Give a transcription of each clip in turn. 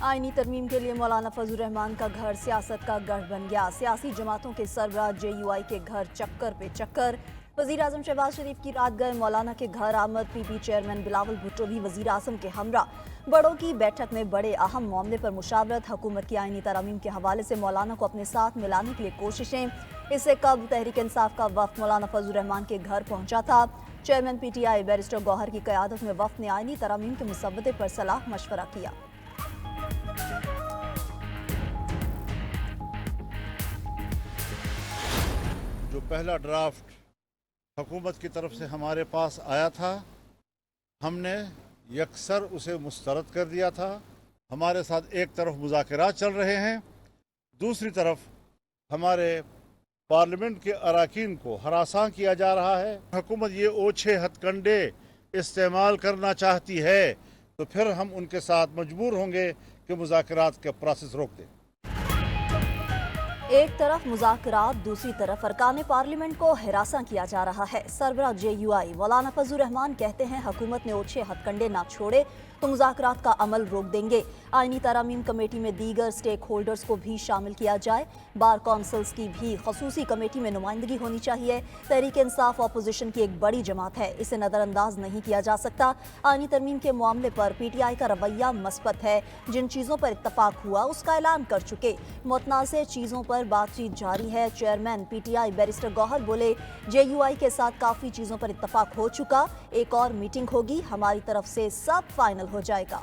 आईनी तरमीम के लिए मौलाना फजल रहमान का घर सियासत का गढ़ बन गया। सियासी जमातों के सरबराह JUI के घर चक्कर पे चक्कर। वजीर आजम शहबाज शरीफ की रात गए मौलाना के घर आमद। PP चेयरमैन बिलावल भुट्टो भी वजीर आजम के हमरा। बड़ों की बैठक में बड़े अहम मामले पर मुशावरत। हुकूमत की आईनी तरमीम के हवाले से मौलाना को अपने साथ मिलाने के लिए कोशिशें। इससे कब तहरीक इंसाफ का वफ्द मौलाना फजल रहमान के घर पहुंचा था। चेयरमैन PTI बैरिस्टर गौहर की क़यादत में वफ्द ने आईनी तरमीम के मुसव्वदे पर सलाह मशवरा किया। जो पहला ड्राफ्ट हुकूमत की तरफ से हमारे पास आया था, हमने यकसर उसे मुस्तरद कर दिया था। हमारे साथ एक तरफ मुज़ाकरात चल रहे हैं, दूसरी तरफ हमारे पार्लियामेंट के अरकान को हरासां किया जा रहा है। हुकूमत ये ओछे हथकंडे इस्तेमाल करना चाहती है तो फिर हम उनके साथ मजबूर होंगे कि मुज़ाकरात का प्रोसेस रोक दें। एक तरफ मुज़ाकरात, दूसरी तरफ अरकान पार्लियामेंट को हिरासा किया जा रहा है। सरबराह JUI मौलाना फजल रहमान कहते हैं हुकूमत ने ओछे हथकंडे ना छोड़े तो मुज़ाकरात का अमल रोक देंगे। आईनी तरामीम कमेटी में दीगर स्टेक होल्डर्स को भी शामिल किया जाए। बार कौंसल्स की भी खसूसी कमेटी में नुमाइंदगी होनी चाहिए। तहरीक इंसाफ अपोजिशन की एक बड़ी जमात है, इसे नज़रअंदाज नहीं किया जा सकता। आईनी तरमीम के मामले पर PTI का रवैया मस्बत है। जिन चीज़ों पर इत्तफाक हुआ उसका ऐलान कर चुके। मुतनाज़ चीज़ों पर बातचीत जारी है। चेयरमैन PTI बैरिस्टर गौहर बोले, JUI के साथ काफ़ी चीज़ों पर इत्तफाक हो चुका, एक और मीटिंग होगी, हमारी तरफ से सब फाइनल हो जाएगा।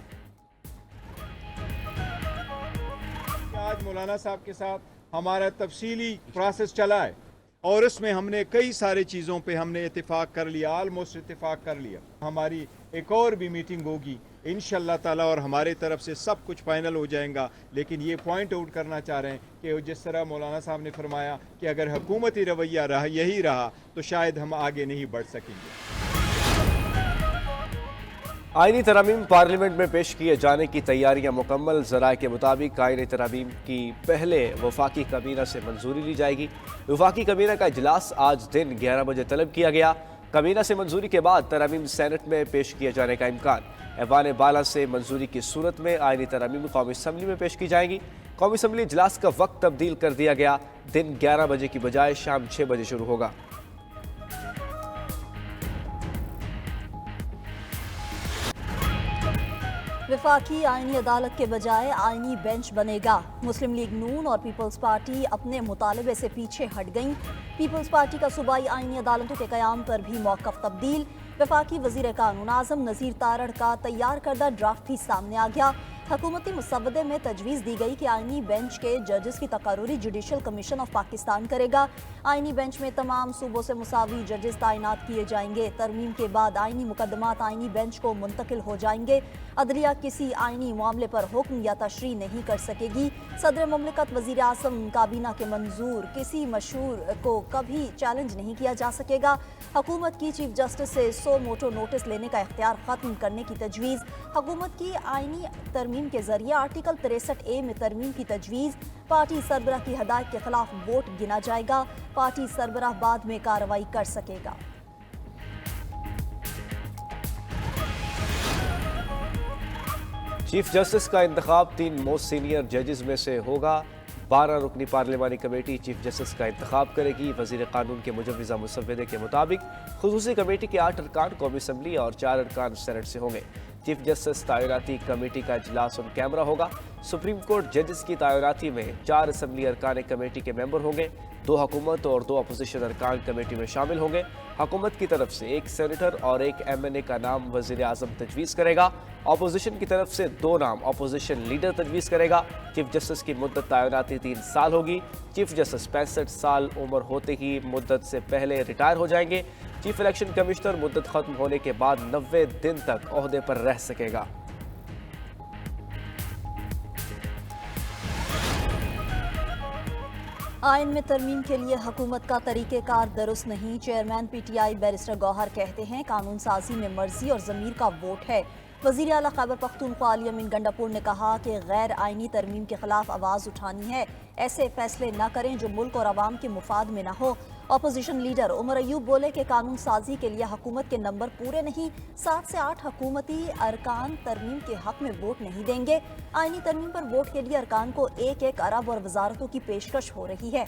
आज मौलाना साहब के साथ हमारा तफसीली प्रोसेस चला है और इसमें हमने कई सारी चीज़ों पे हमने इत्तेफाक कर लिया, ऑलमोस्ट इत्तेफाक कर लिया। हमारी एक और भी मीटिंग होगी इंशाअल्लाह ताला और हमारे तरफ से सब कुछ फाइनल हो जाएगा। लेकिन ये पॉइंट आउट करना चाह रहे हैं कि जिस तरह मौलाना साहब ने फरमाया कि अगर हुकूमती रवैया यही रहा तो शायद हम आगे नहीं बढ़ सकेंगे। आईनी तरामीम पार्लियामेंट में पेश किए जाने की तैयारियां मुकम्मल। ज़राए के मुताबिक आईनी तरामीम की पहले वफाकी कबीना से मंजूरी ली जाएगी। वफाकी कबीना का इजलास आज दिन 11 बजे तलब किया गया। कबीना से मंजूरी के बाद तरामीम सेनेट में पेश किए जाने का इम्कान। ऐवान बाला से मंजूरी की सूरत में आईनी तरामीम कौमी असम्बली में पेश की जाएगी। कौमी असम्बली इजलास का वक्त तब्दील कर दिया गया, दिन 11 बजे की बजाय शाम 6 बजे शुरू होगा। वफाकी आईनी अदालत के बजाय आईनी बेंच बनेगा। मुस्लिम लीग नून और पीपल्स पार्टी अपने मुतालबे से पीछे हट गईं। पीपल्स पार्टी का सूबाई आईनी अदालतों के क़याम पर भी मौक़िफ़ तब्दील। वफाकी वज़ीर कानून आज़म नज़ीर तारड़ का तैयार करदा ड्राफ्ट भी सामने आ गया। हुकूमती मुसव्वदे में तजवीज़ दी गई कि आईनी बेंच के जजेस की तकर्रुरी जुडिशल कमीशन ऑफ पाकिस्तान करेगा। आईनी बेंच में तमाम सूबों से मुसावी जजेस तैनात किए जाएंगे। तरमीम के बाद आईनी मुकदमात आईनी बेंच को मुंतकिल हो जाएंगे। अदलिया किसी आईनी मामले पर हुक्म या तशरीह नहीं कर सकेगी। सदर मुमलिकत वज़ीर आज़म काबीना के मंजूर किसी मशहूर को कभी चैलेंज नहीं किया जा सकेगा। हुकूमत की चीफ जस्टिस से 100 मोटो नोटिस लेने का इख्तियार ख़त्म करने की तजवीज़। हुकूमत की आईनी तरमीम के जरिए आर्टिकल 63A में तरमीम की तजवीज़। पार्टी सरबराह की हदायत के खिलाफ वोट गिना जाएगा। पार्टी सरबराह बाद में कार्रवाई कर सकेगा। चीफ जस्टिस का इंतखाब 3 मोस्ट सीनियर जजेस में से होगा। 12 रुकनी पार्लियामानी कमेटी चीफ जस्टिस का इंतखाब करेगी। वज़ीर कानून के मुजव्विज़ा मुसव्वदे के मुताबिक खुसूसी कमेटी के 8 अरकान कौमी असम्बली और 4 अरकान सेनेट से होंगे। चीफ जस्टिस तैनाती कमेटी का इजलास ऑन कैमरा होगा। सुप्रीम कोर्ट जजेस की तैनाती में 4 असम्बली अरकान कमेटी के मेंबर होंगे। 2 हुकूमत और 2 अपोजिशन अरकान कमेटी में शामिल होंगे। हुकूमत की तरफ से 1 सेनेटर और 1 MNA का नाम वज़ीर आज़म तजवीज़ करेगा। अपोजिशन की तरफ से 2 नाम अपोजिशन लीडर तजवीज़ करेगा। चीफ जस्टिस की मुद्दत तैनाती 3 साल होगी। चीफ जस्टिस 65 साल उम्र होते ही मुद्दत से पहले रिटायर हो जाएंगे। चीफ इलेक्शन कमिश्नर मुद्दत खत्म होने के बाद 90 दिन तक ओहदे पर रह सकेगा। आइन में तरमीम के लिए हुकूमत का तरीक़ेकार दुरुस्त नहीं। चेयरमैन PTI बैरिस्टर गौहर कहते हैं कानून साजी में मर्जी और ज़मीर का वोट है। वज़ीर आला खैबर पख्तूनख्वा अली अमीन गंडापुर ने कहा कि गैर आइनी तरमीम के खिलाफ आवाज़ उठानी है। ऐसे फैसले न करें जो मुल्क और आवाम के मुफाद में न हो। अपोजिशन लीडर उमर अयूब बोले कि कानून साजी के लिए हुकूमत के नंबर पूरे नहीं, 7 से 8 हुकूमती अरकान तरमीम के हक में वोट नहीं देंगे। आईनी तरमीम पर वोट के लिए अरकान को 1-1 अरब और वजारतों की पेशकश हो रही है।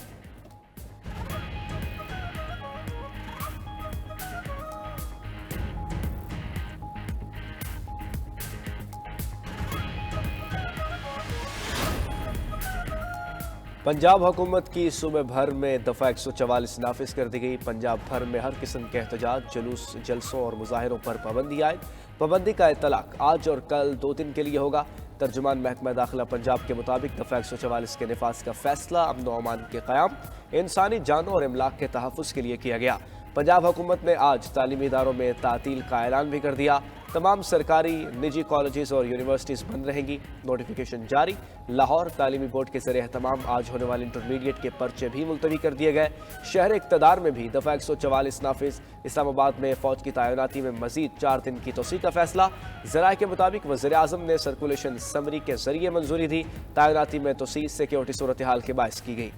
पंजाब हुकूमत की सूबे भर में दफ़ा 144 नाफिज कर दी गई। पंजाब भर में हर किस्म के एहतजाज, जुलूस, जलसों और मुजाहिरों पर पाबंदी आए। पाबंदी का इतलाक आज और कल 2 दिन के लिए होगा। तर्जुमान महकमा दाखिला पंजाब के मुताबिक दफ़ा 144 के नफाज का फैसला अमन व अमान के क़याम, इंसानी जानों और इमलाक के तहफ़्फ़ुज़ के लिए किया गया। पंजाब हुकूमत ने आज तालीमी इदारों में तातील का ऐलान भी कर दिया। तमाम सरकारी, निजी कॉलेजेस और यूनिवर्सिटीज़ बंद रहेंगी। नोटिफिकेशन जारी। लाहौर तालीमी बोर्ड के ज़रिए तमाम आज होने वाले इंटरमीडिएट के पर्चे भी मुलतवी कर दिए गए। शहर इक़्तिदार में भी दफ़ा 144 नाफिज। इस्लामाबाद में फ़ौज की तैनाती में मज़ीद 4 दिन की तोसी का फैसला। ज़राए के मुताबिक वज़ीर आज़म ने सर्कुलेशन समरी के ज़रिए मंजूरी दी। तैनाती में तोसी सिक्योरिटी सूरत हाल के बायस की गई।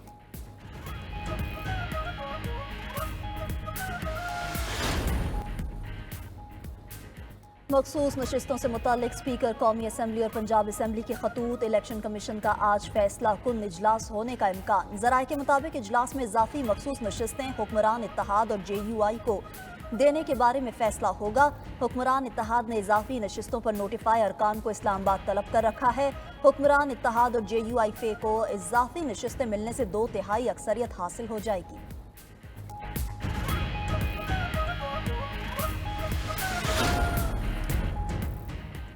मखसूस नशिस्तों से मुतालिक स्पीकर कौमी असम्बली और पंजाब असम्बली के खतूत, इलेक्शन कमीशन का आज फैसला कुन इजलास होने का इम्कान। ज़राए के मुताबिक इजलास में इजाफी मखसूस नशिस्तें हुक्मरान इत्तेहाद और JUI को देने के बारे में फैसला होगा। हुक्मरान इत्तेहाद ने इजाफी नशिस्तों पर नोटिफाई अरकान को इस्लामाबाद तलब कर रखा है। हुक्मरान इत्तेहाद और JUI फे को इजाफी नशिस्तें मिलने से 2/3 अक्सरियत हासिल हो जाएगी।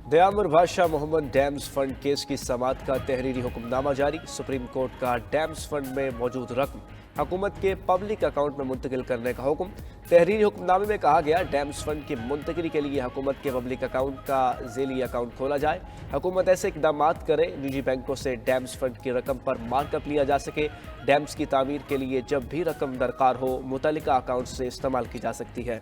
दयामुर बादशाह मोहम्मद डैम्स फंड केस की समाअत का तहरीरी हुक्मनामा जारी। सुप्रीम कोर्ट का डैम्स फंड में मौजूद रकम हुकूमत के पब्लिक अकाउंट में मुंतकिल करने का हुक्म। तहरीरी हुक्मनामे में कहा गया, डैम्स फंड की मुंतकिली के लिए हुकूमत के पब्लिक अकाउंट का ज़ेली अकाउंट खोला जाए। हुकूमत ऐसे इकदाम करे निजी बैंकों से डैम्स फंड की रकम पर मार्कअप लिया जा सके। डैम्स की तामीर के लिए जब भी रकम दरकार हो मुतल्लिका अकाउंट से इस्तेमाल की जा सकती है।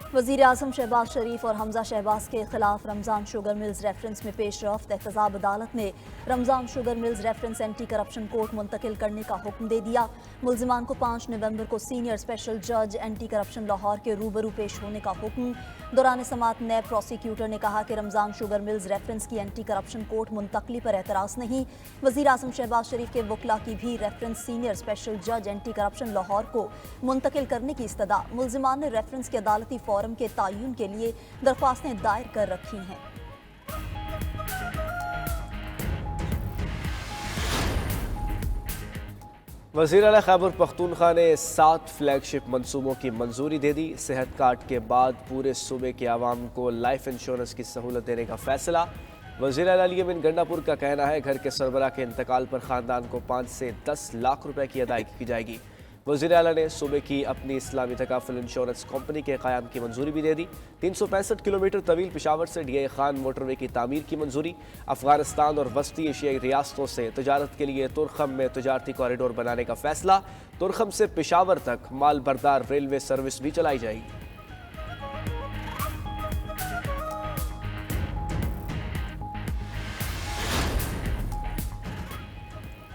वज़ीर आज़म शहबाज शरीफ और हमजा शहबाज के खिलाफ रमज़ान शुगर मिल्स रेफरेंस में पेश रफ्त। एहतसाब अदालत ने Ramzan sugar mills reference anti corruption court मुंतकिल करने का हुक्म दे दिया। मुल्ज़िमान को 5 नवंबर को सीनियर स्पेशल जज एंटी करप्शन लाहौर के रूबरू पेश होने का हुक्म। दौरान समाअत नैब प्रोसिक्यूटर ने कहा कि रमज़ान शुगर मिल्स रेफरेंस की एंटी करप्शन कोर्ट मुंतकली पर एतराज़ नहीं। वज़ीर आज़म शहबाज शरीफ के वकला की भी रेफरेंस सीनियर स्पेशल जज एंटी करप्शन लाहौर को मुंतकिल करने की इस्तदा। मुल्ज़िमान ने रेफरेंस के अदालती फोरम के तायुन के लिए दरख्वास्तें दायर कर रखी हैं। वज़ीर आला खैबर पख्तूनख्वा ने 7 फ्लैगशिप मंसूबों की मंजूरी दे दी। सेहत कार्ड के बाद पूरे सूबे के आवाम को लाइफ इंश्योरेंस की सहूलत देने का फैसला। वज़ीर आला अली अमीन गंडापुर का कहना है, घर के सरबराह के इंतकाल पर ख़ानदान को 5 से 10 लाख रुपए की अदायगी की जाएगी। वज़ीर आला ने सूबे की अपनी इस्लामी तकाफुल इंश्योरेंस कंपनी के क़याम की मंजूरी भी दे दी। 365 किलोमीटर तवील पिशावर से DI खान मोटरवे की तामीर की मंजूरी। अफगानिस्तान और वस्ती एशियाई रियासतों से तजारत के लिए तुरखम में तजारती कॉरिडोर बनाने का फैसला। तुरखम से पिशावर तक माल बरदार रेलवे सर्विस भी चलाई जाएगी।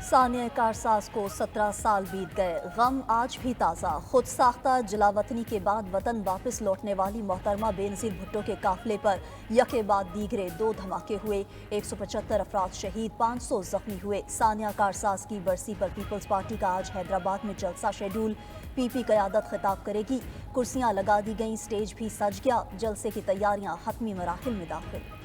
सानिया कारसाज को 17 साल बीत गए, गम आज भी ताज़ा। खुद साख्ता जलावतनी के बाद वतन वापस लौटने वाली मोहतरमा बेनज़ीर भुट्टो के काफिले पर यके बाद दीगरे 2 धमाके हुए। 175 अफराद शहीद, 500 जख्मी हुए। सानिया कारसाज की बरसी पर पीपल्स पार्टी का आज हैदराबाद में जलसा शेड्यूल। PP क़यादत खिताब करेगी। कुर्सियाँ लगा दी गईं, स्टेज भी सज गया। जलसे की तैयारियाँ हतमी मराहिल में दाखिल।